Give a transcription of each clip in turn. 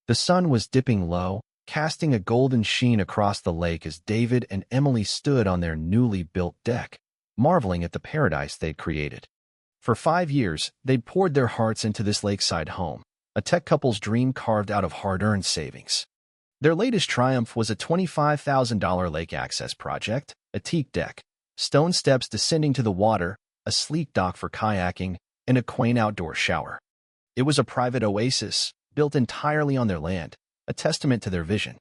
The sun was dipping low, casting a golden sheen across the lake as David and Emily stood on their newly built deck, marveling at the paradise they'd created. For 5 years, they'd poured their hearts into this lakeside home, a tech couple's dream carved out of hard-earned savings. Their latest triumph was a $25,000 lake access project, a teak deck, stone steps descending to the water, a sleek dock for kayaking, and a quaint outdoor shower. It was a private oasis, built entirely on their land, a testament to their vision.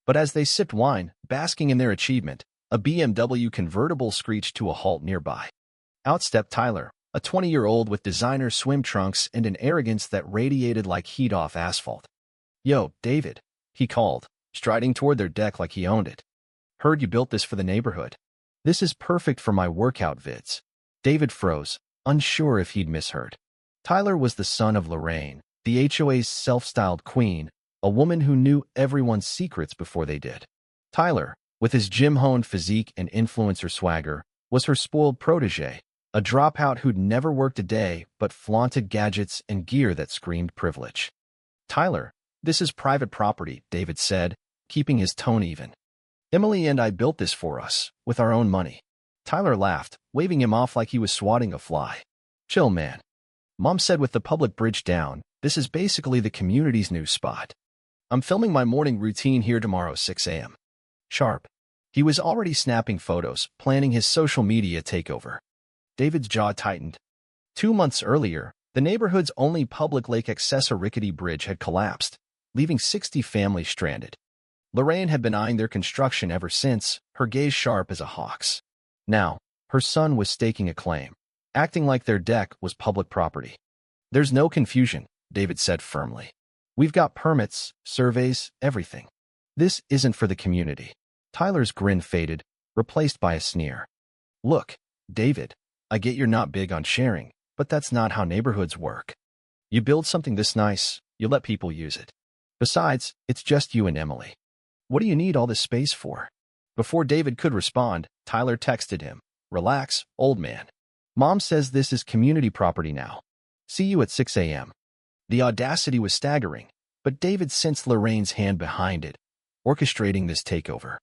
But as they sipped wine, basking in their achievement, a BMW convertible screeched to a halt nearby. Out stepped Tyler, a 20-year-old with designer swim trunks and an arrogance that radiated like heat off asphalt. "Yo, David," he called, striding toward their deck like he owned it. "Heard you built this for the neighborhood. This is perfect for my workout vids." David froze, unsure if he'd misheard. Tyler was the son of Lorraine, the HOA's self-styled queen, a woman who knew everyone's secrets before they did. Tyler, with his gym-honed physique and influencer swagger, was her spoiled protege, a dropout who'd never worked a day but flaunted gadgets and gear that screamed privilege. "Tyler, this is private property," David said, keeping his tone even. "Emily and I built this for us, with our own money." Tyler laughed, waving him off like he was swatting a fly. "Chill, man. Mom said with the public bridge down, this is basically the community's new spot. I'm filming my morning routine here tomorrow 6 a.m. sharp." He was already snapping photos, planning his social media takeover. David's jaw tightened. 2 months earlier, the neighborhood's only public lake access rickety bridge had collapsed, leaving 60 families stranded. Lorraine had been eyeing their construction ever since, her gaze sharp as a hawk's. Now, her son was staking a claim, acting like their deck was public property. "There's no confusion," David said firmly. "We've got permits, surveys, everything. This isn't for the community." Tyler's grin faded, replaced by a sneer. "Look, David, I get you're not big on sharing, but that's not how neighborhoods work. You build something this nice, you let people use it. Besides, it's just you and Emily. What do you need all this space for?" Before David could respond, Tyler texted him, "Relax, old man. Mom says this is community property now. See you at 6 a.m. The audacity was staggering, but David sensed Lorraine's hand behind it, orchestrating this takeover.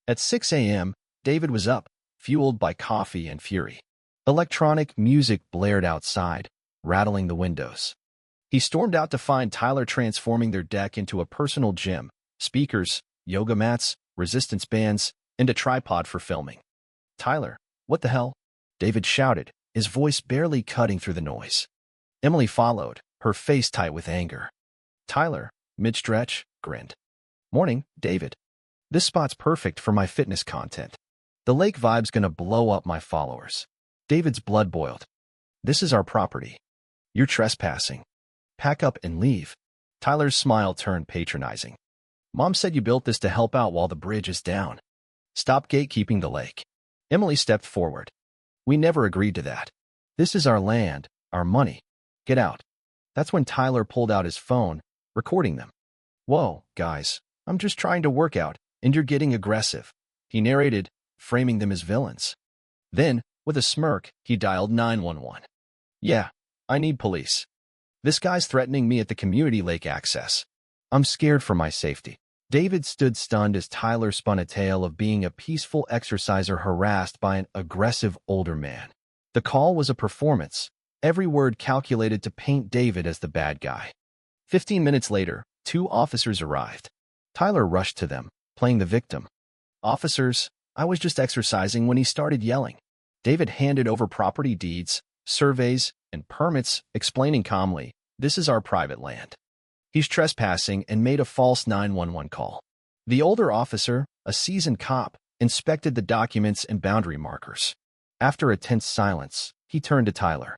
At 6 a.m., David was up, fueled by coffee and fury. Electronic music blared outside, rattling the windows. He stormed out to find Tyler transforming their deck into a personal gym, speakers, yoga mats, resistance bands, and a tripod for filming. "Tyler, what the hell?" David shouted, his voice barely cutting through the noise. Emily followed, her face tight with anger. Tyler, mid-stretch, grinned. "Morning, David. This spot's perfect for my fitness content. The lake vibe's gonna blow up my followers." David's blood boiled. "This is our property. You're trespassing. Pack up and leave." Tyler's smile turned patronizing. "Mom said you built this to help out while the bridge is down. Stop gatekeeping the lake." Emily stepped forward. "We never agreed to that. This is our land, our money. Get out." That's when Tyler pulled out his phone, recording them. "Whoa, guys, I'm just trying to work out, and you're getting aggressive," he narrated, framing them as villains. Then, with a smirk, he dialed 911. "Yeah, I need police. This guy's threatening me at the community lake access. I'm scared for my safety." David stood stunned as Tyler spun a tale of being a peaceful exerciser harassed by an aggressive older man. The call was a performance, every word calculated to paint David as the bad guy. 15 minutes later, 2 officers arrived. Tyler rushed to them, playing the victim. "Officers, I was just exercising when he started yelling." David handed over property deeds, surveys, and permits, explaining calmly, "This is our private land. He's trespassing," and made a false 911 call. The older officer, a seasoned cop, inspected the documents and boundary markers. After a tense silence, he turned to Tyler.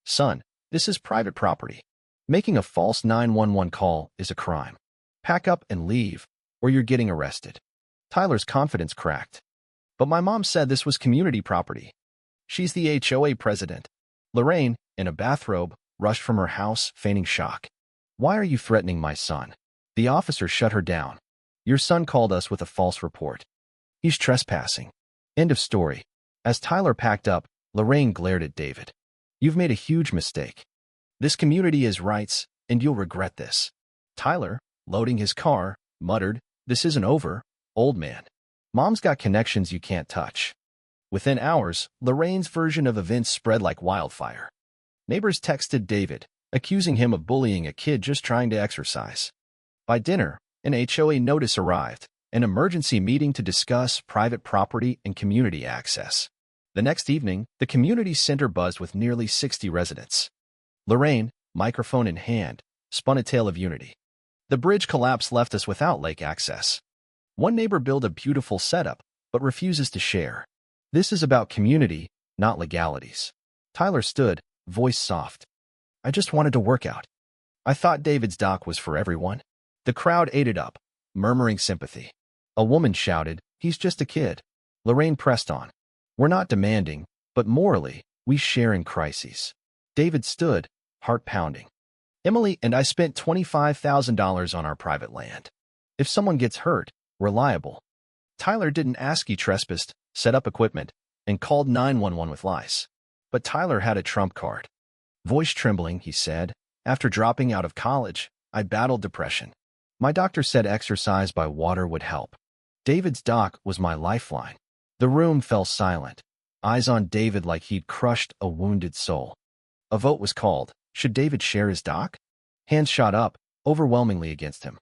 "Son, this is private property. Making a false 911 call is a crime. Pack up and leave, or you're getting arrested." Tyler's confidence cracked. "But my mom said this was community property. She's the HOA president." Lorraine, in a bathrobe, rushed from her house, feigning shock. "Why are you threatening my son?" The officer shut her down. "Your son called us with a false report. He's trespassing. End of story." As Tyler packed up, Lorraine glared at David. "You've made a huge mistake. This community is rights, and you'll regret this." Tyler, loading his car, muttered, "This isn't over, old man. Mom's got connections you can't touch." Within hours, Lorraine's version of events spread like wildfire. Neighbors texted David, accusing him of bullying a kid just trying to exercise. By dinner, an HOA notice arrived, an emergency meeting to discuss private property and community access. The next evening, the community center buzzed with nearly 60 residents. Lorraine, microphone in hand, spun a tale of unity. "The bridge collapse left us without lake access. One neighbor built a beautiful setup, but refuses to share. This is about community, not legalities." Tyler stood, voice soft. "I just wanted to work out. I thought David's dock was for everyone." The crowd ate it up, murmuring sympathy. A woman shouted, "He's just a kid." Lorraine pressed on. "We're not demanding, but morally, we share in crises." David stood, heart pounding. "Emily and I spent $25,000 on our private land. If someone gets hurt, we're liable." Tyler didn't ask he trespassed, set up equipment, and called 911 with lies. But Tyler had a trump card. Voice trembling, he said, "After dropping out of college, I battled depression. My doctor said exercise by water would help. David's dock was my lifeline." The room fell silent, eyes on David like he'd crushed a wounded soul. A vote was called. Should David share his dock? Hands shot up, overwhelmingly against him.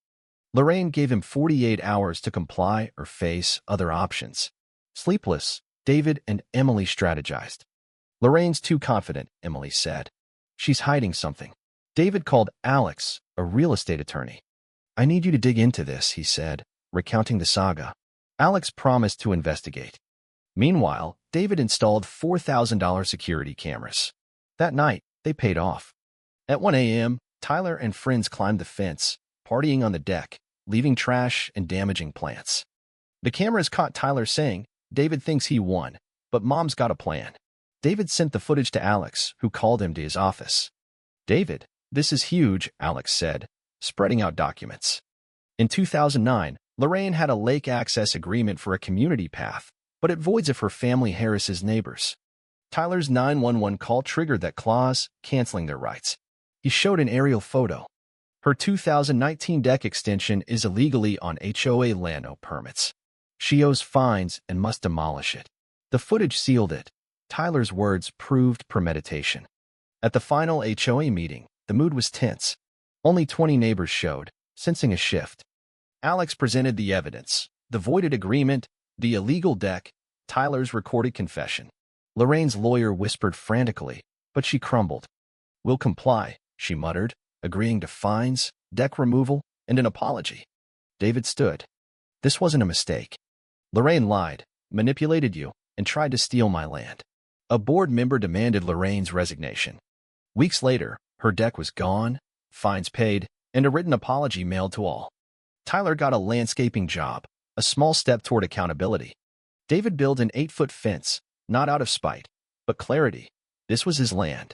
Lorraine gave him 48 hours to comply or face other options. Sleepless, David and Emily strategized. "Lorraine's too confident," Emily said. "She's hiding something." David called Alex, a real estate attorney. "I need you to dig into this," he said, recounting the saga. Alex promised to investigate. Meanwhile, David installed $4,000 security cameras. That night, they paid off. At 1 a.m., Tyler and friends climbed the fence, partying on the deck, leaving trash and damaging plants. The cameras caught Tyler saying, "David thinks he won, but Mom's got a plan." David sent the footage to Alex, who called him to his office. "David, this is huge," Alex said, spreading out documents. In 2009, Lorraine had a lake access agreement for a community path, but it voids if her family harasses neighbors. Tyler's 911 call triggered that clause, canceling their rights. He showed an aerial photo. Her 2019 deck extension is illegally on HOA land, no permits. She owes fines and must demolish it. The footage sealed it. Tyler's words proved premeditation. At the final HOA meeting, the mood was tense. Only 20 neighbors showed, sensing a shift. Alex presented the evidence: the voided agreement, the illegal deck, Tyler's recorded confession. Lorraine's lawyer whispered frantically, but she crumbled. "We'll comply," she muttered, agreeing to fines, deck removal, and an apology. David stood. "This wasn't a mistake. Lorraine lied, manipulated you, and tried to steal my land." A board member demanded Lorraine's resignation. Weeks later, her deck was gone, fines paid, and a written apology mailed to all. Tyler got a landscaping job, a small step toward accountability. David built an 8-foot fence, not out of spite, but clarity. This was his land.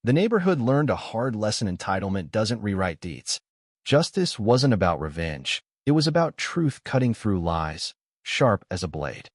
The neighborhood learned a hard lesson: entitlement doesn't rewrite deeds. Justice wasn't about revenge. It was about truth cutting through lies, sharp as a blade.